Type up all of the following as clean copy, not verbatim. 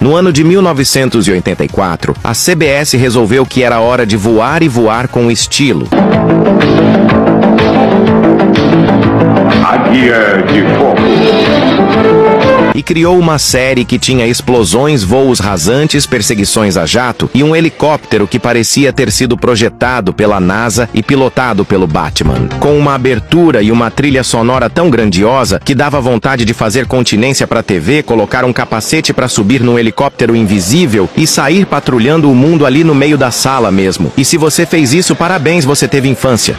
No ano de 1984, a CBS resolveu que era hora de voar e voar com estilo. Águia de Fogo. E criou uma série que tinha explosões, voos rasantes, perseguições a jato e um helicóptero que parecia ter sido projetado pela NASA e pilotado pelo Batman. Com uma abertura e uma trilha sonora tão grandiosa que dava vontade de fazer continência pra TV, colocar um capacete pra subir num helicóptero invisível e sair patrulhando o mundo ali no meio da sala mesmo. E se você fez isso, parabéns, você teve infância.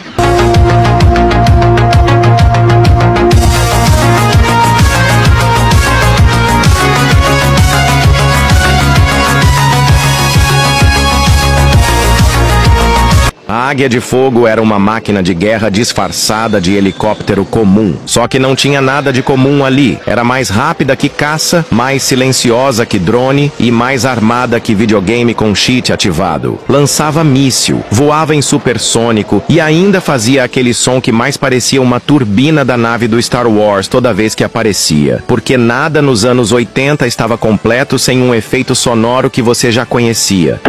A Águia de Fogo era uma máquina de guerra disfarçada de helicóptero comum. Só que não tinha nada de comum ali. Era mais rápida que caça, mais silenciosa que drone e mais armada que videogame com cheat ativado. Lançava míssil, voava em supersônico e ainda fazia aquele som que mais parecia uma turbina da nave do Star Wars toda vez que aparecia. Porque nada nos anos 80 estava completo sem um efeito sonoro que você já conhecia.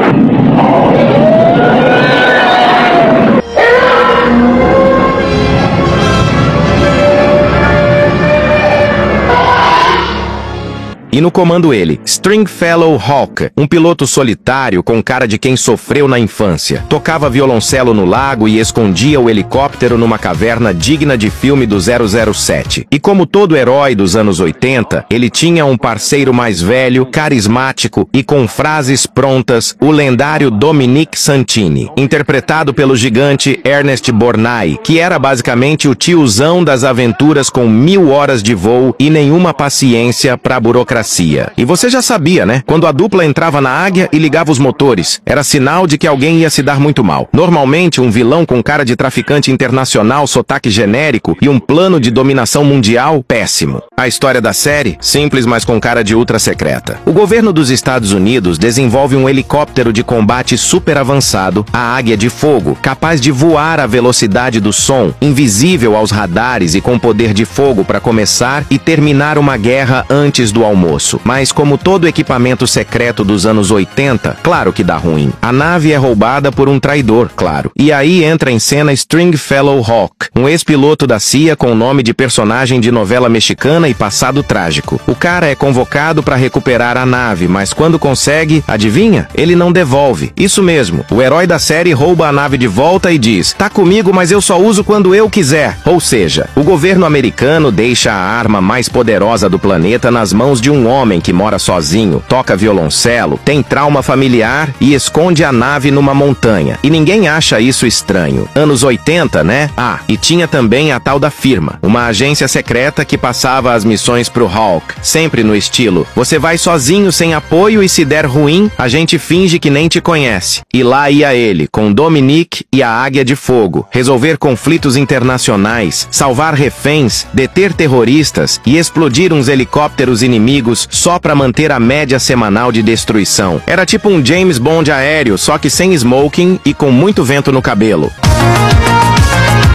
E no comando ele, Stringfellow Hawk, um piloto solitário com cara de quem sofreu na infância. Tocava violoncelo no lago e escondia o helicóptero numa caverna digna de filme do 007. E como todo herói dos anos 80, ele tinha um parceiro mais velho, carismático e com frases prontas, o lendário Dominic Santini, interpretado pelo gigante Ernest Borgnine, que era basicamente o tiozão das aventuras com 1000 horas de voo e nenhuma paciência pra burocracia. E você já sabia, né? Quando a dupla entrava na Águia e ligava os motores, era sinal de que alguém ia se dar muito mal. Normalmente, um vilão com cara de traficante internacional, sotaque genérico e um plano de dominação mundial péssimo. A história da série? Simples, mas com cara de ultra secreta. O governo dos Estados Unidos desenvolve um helicóptero de combate super avançado, a Águia de Fogo, capaz de voar à velocidade do som, invisível aos radares e com poder de fogo para começar e terminar uma guerra antes do almoço. Mas como todo equipamento secreto dos anos 80, claro que dá ruim. A nave é roubada por um traidor, claro. E aí entra em cena Stringfellow Hawk, um ex-piloto da CIA com nome de personagem de novela mexicana e passado trágico. O cara é convocado para recuperar a nave, mas quando consegue, adivinha? Ele não devolve. Isso mesmo, o herói da série rouba a nave de volta e diz: "Tá comigo, mas eu só uso quando eu quiser." Ou seja, o governo americano deixa a arma mais poderosa do planeta nas mãos de um homem que mora sozinho, toca violoncelo, tem trauma familiar e esconde a nave numa montanha. E ninguém acha isso estranho. Anos 80, né? Ah, e tinha também a tal da firma, uma agência secreta que passava as missões pro Hawk, sempre no estilo: você vai sozinho sem apoio e se der ruim, a gente finge que nem te conhece. E lá ia ele, com Dominic e a Águia de Fogo, resolver conflitos internacionais, salvar reféns, deter terroristas e explodir uns helicópteros inimigos só pra manter a média semanal de destruição. Era tipo um James Bond aéreo, só que sem smoking e com muito vento no cabelo.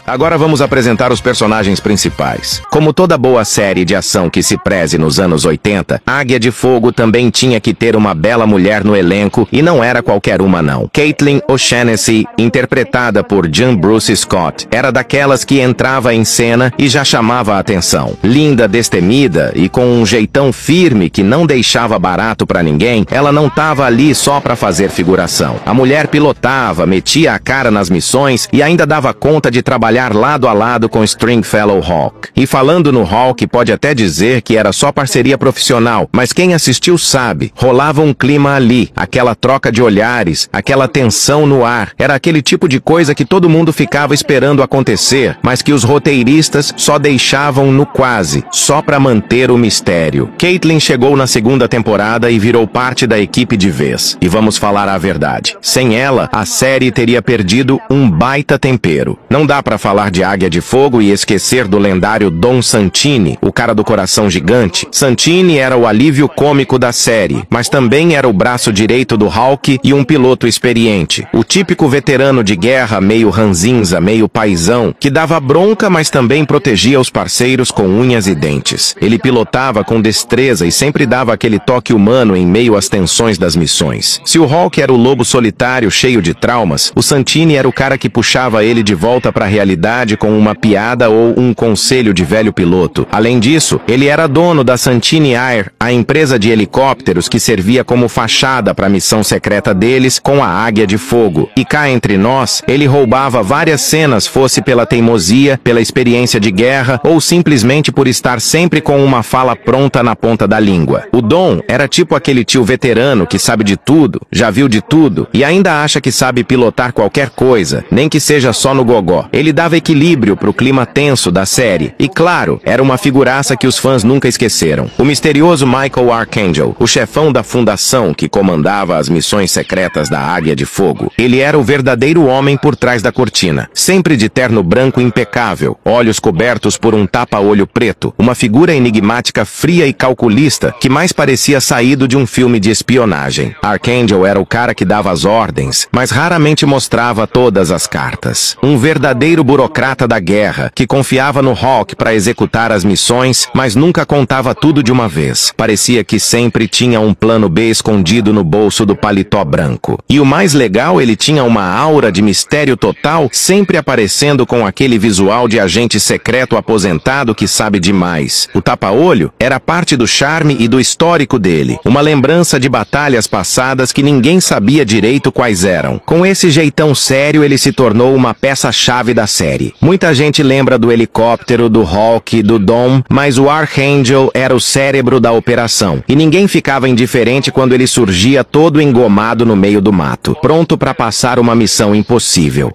Agora vamos apresentar os personagens principais. Como toda boa série de ação que se preze nos anos 80, Águia de Fogo também tinha que ter uma bela mulher no elenco, e não era qualquer uma não. Caitlin O'Shaughnessy, interpretada por John Bruce Scott, era daquelas que entrava em cena e já chamava a atenção. Linda, destemida e com um jeitão firme que não deixava barato pra ninguém, ela não tava ali só pra fazer figuração. A mulher pilotava, metia a cara nas missões e ainda dava conta de trabalhar lado a lado com Stringfellow Hawk. E falando no Hawk, pode até dizer que era só parceria profissional, mas quem assistiu sabe, rolava um clima ali, aquela troca de olhares, aquela tensão no ar. Era aquele tipo de coisa que todo mundo ficava esperando acontecer, mas que os roteiristas só deixavam no quase, só pra manter o mistério. Caitlin chegou na segunda temporada e virou parte da equipe de vez. E vamos falar a verdade, sem ela, a série teria perdido um baita tempero. Não dá pra falar de Águia de Fogo e esquecer do lendário Don Santini, o cara do coração gigante. Santini era o alívio cômico da série, mas também era o braço direito do Hulk e um piloto experiente. O típico veterano de guerra, meio ranzinza, meio paizão, que dava bronca, mas também protegia os parceiros com unhas e dentes. Ele pilotava com destreza e sempre dava aquele toque humano em meio às tensões das missões. Se o Hulk era o lobo solitário cheio de traumas, o Santini era o cara que puxava ele de volta para a realidade com uma piada ou um conselho de velho piloto. Além disso, ele era dono da Santini Air, a empresa de helicópteros que servia como fachada para a missão secreta deles com a Águia de Fogo. E cá entre nós, ele roubava várias cenas, fosse pela teimosia, pela experiência de guerra ou simplesmente por estar sempre com uma fala pronta na ponta da língua. O Dom era tipo aquele tio veterano que sabe de tudo, já viu de tudo e ainda acha que sabe pilotar qualquer coisa, nem que seja só no gogó. Ele dava equilíbrio pro clima tenso da série e, claro, era uma figuraça que os fãs nunca esqueceram. O misterioso Michael Archangel, o chefão da fundação que comandava as missões secretas da Águia de Fogo. Ele era o verdadeiro homem por trás da cortina, sempre de terno branco impecável, olhos cobertos por um tapa-olho preto, uma figura enigmática fria e calculista que mais parecia saído de um filme de espionagem. Archangel era o cara que dava as ordens, mas raramente mostrava todas as cartas. Um verdadeiro burocrata da guerra, que confiava no Hulk para executar as missões, mas nunca contava tudo de uma vez. Parecia que sempre tinha um plano B escondido no bolso do paletó branco. E o mais legal, ele tinha uma aura de mistério total, sempre aparecendo com aquele visual de agente secreto aposentado que sabe demais. O tapa-olho era parte do charme e do histórico dele, uma lembrança de batalhas passadas que ninguém sabia direito quais eram. Com esse jeitão sério, ele se tornou uma peça-chave da série. Muita gente lembra do helicóptero, do Hulk, do Dom, mas o Archangel era o cérebro da operação. E ninguém ficava indiferente quando ele surgia todo engomado no meio do mato, pronto para passar uma missão impossível.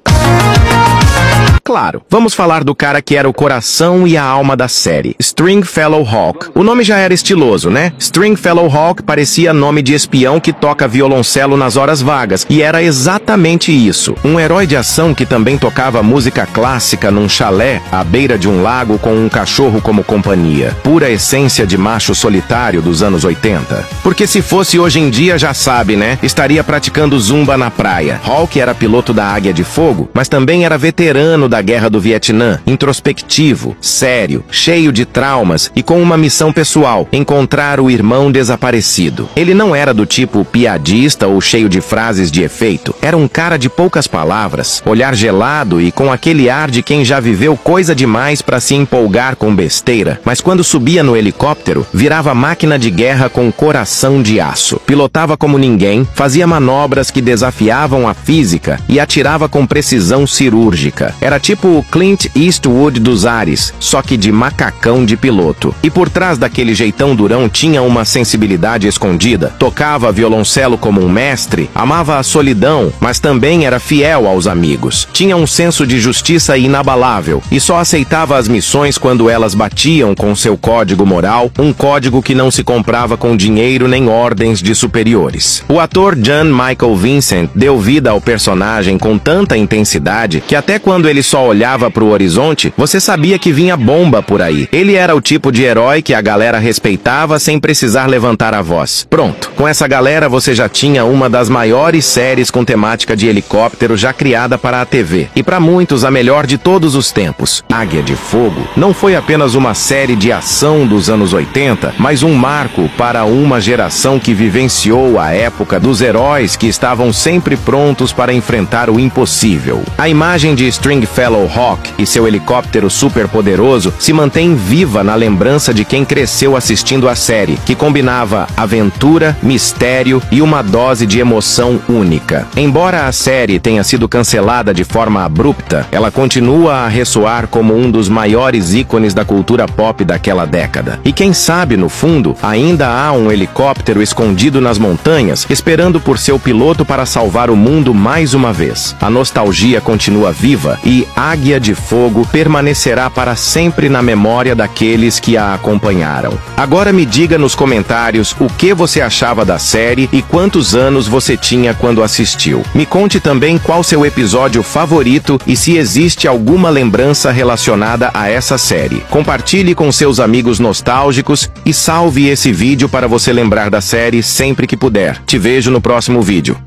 Claro, vamos falar do cara que era o coração e a alma da série, Stringfellow Hawk. O nome já era estiloso, né? Stringfellow Hawk parecia nome de espião que toca violoncelo nas horas vagas, e era exatamente isso. Um herói de ação que também tocava música clássica num chalé à beira de um lago com um cachorro como companhia. Pura essência de macho solitário dos anos 80. Porque se fosse hoje em dia, já sabe, né? Estaria praticando zumba na praia. Hawk era piloto da Águia de Fogo, mas também era veterano da Guerra do Vietnã, introspectivo, sério, cheio de traumas e com uma missão pessoal, encontrar o irmão desaparecido. Ele não era do tipo piadista ou cheio de frases de efeito. Era um cara de poucas palavras, olhar gelado e com aquele ar de quem já viveu coisa demais para se empolgar com besteira, mas quando subia no helicóptero, virava máquina de guerra com coração de aço. Pilotava como ninguém, fazia manobras que desafiavam a física e atirava com precisão cirúrgica. Era tipo o Clint Eastwood dos ares, só que de macacão de piloto. E por trás daquele jeitão durão tinha uma sensibilidade escondida. Tocava violoncelo como um mestre, amava a solidão, mas também era fiel aos amigos. Tinha um senso de justiça inabalável e só aceitava as missões quando elas batiam com seu código moral, um código que não se comprava com dinheiro nem ordens de superiores. O ator Jan Michael Vincent deu vida ao personagem com tanta intensidade que até quando ele só olhava para o horizonte, você sabia que vinha bomba por aí. Ele era o tipo de herói que a galera respeitava sem precisar levantar a voz. Pronto, com essa galera você já tinha uma das maiores séries com temática de helicóptero já criada para a TV. E para muitos, a melhor de todos os tempos. Águia de Fogo não foi apenas uma série de ação dos anos 80, mas um marco para uma geração que vivenciou a época dos heróis que estavam sempre prontos para enfrentar o impossível. A imagem de Stringfellow Hawk e seu helicóptero superpoderoso se mantém viva na lembrança de quem cresceu assistindo a série, que combinava aventura, mistério e uma dose de emoção única. Embora a série tenha sido cancelada de forma abrupta, ela continua a ressoar como um dos maiores ícones da cultura pop daquela década. E quem sabe, no fundo, ainda há um helicóptero escondido nas montanhas, esperando por seu piloto para salvar o mundo mais uma vez. A nostalgia continua viva e Águia de Fogo permanecerá para sempre na memória daqueles que a acompanharam. Agora me diga nos comentários o que você achava da série e quantos anos você tinha quando assistiu. Me conte também qual seu episódio favorito e se existe alguma lembrança relacionada a essa série. Compartilhe com seus amigos nostálgicos e salve esse vídeo para você lembrar da série sempre que puder. Te vejo no próximo vídeo.